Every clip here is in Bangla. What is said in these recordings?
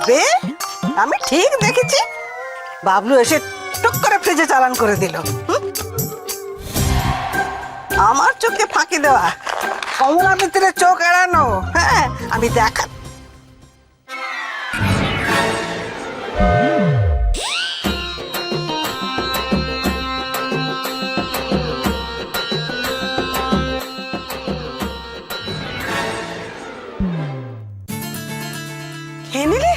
তবে আমি ঠিক দেখেছি, বাবলু এসে টুক করে ফ্রিজে চালান করে দিল। আমার চোখে ফাঁকি দেওয়া, কমলা মিত্রের চোখ এড়ানো। হ্যাঁ, আমি দেখা খেয়ে নিলে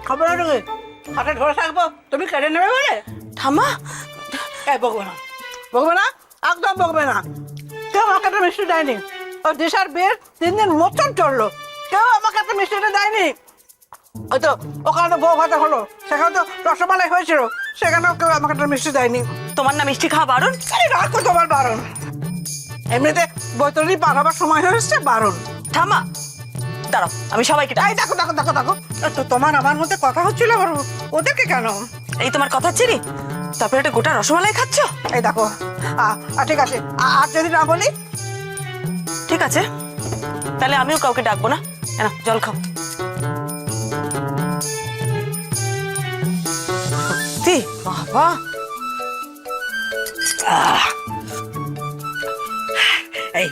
খবর হলো হাতে ধরে থাকবো, তুমি কেড়ে নেবে বলে? ঠাম্মা, বকবে না, বকবে না, একদম বকবে না। কেউ আমাকে একটা মিষ্টি দেয়নি। ও দিশার বিয়ের 3 দিন মোচন চললো, কেউ আমাকে একটা মিষ্টিটা দেয়নি। ওই তো ওখানে তো বউ ভাতা হলো, সেখানে তো রসমালাই হয়েছিল, সেখানেও কেউ আমাকে একটা মিষ্টি দেয়নি। তোমার না মিষ্টি খাওয়া বারণ? রাখো তোমার বারণ। এমনিতে বৈতরণী পার হবার সময় হয়ে এসছে, বারণ। থামা, দাঁড়াও, আমি সবাইকে দেখো দেখো দেখো দেখো, তো তোমার আমার মধ্যে কথা হচ্ছিল, আবার ওদেরকে কেন? এই তোমার কথা চিনি, তারপরে একটা গোটা রসমালাই খাচ্ছ। এই দেখো, ঠিক আছে, আর যদি না বলি? ঠিক আছে, তাহলে আমিও কাউকে ডাকবো না। না, জল খাও। সত্যি বাবা, এই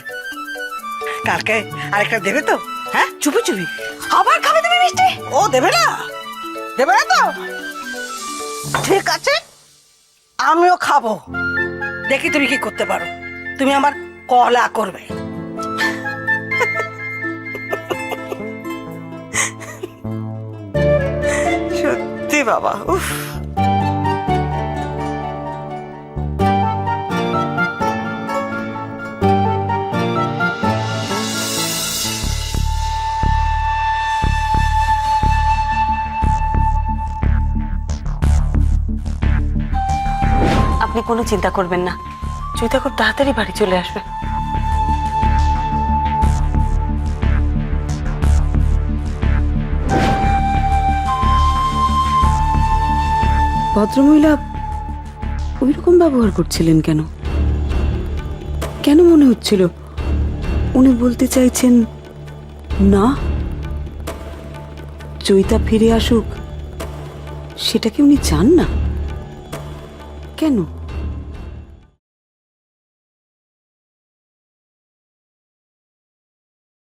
কালকে আরেকটা দেবে তো? হ্যাঁ, চুপি চুপি। আবার খাবে তুমি মিষ্টি? ও দেবে না, দেবে না তো? ঠিক আছে, আমিও খাবো, দেখি তুমি কি করতে পারো। তুমি আমার কলা করবে। সত্যি বাবা, উফ। আপনি কোনো চিন্তা করবেন না, চৈতা খুব তাড়াতাড়ি বাড়ি চলে আসবে। ভদ্রমহিলা ওইরকম ব্যবহার করছিলেন কেন? কেন মনে হচ্ছিল উনি বলতে চাইছেন না, চৈতা ফিরে আসুক সেটা কি উনি চান না? কেন?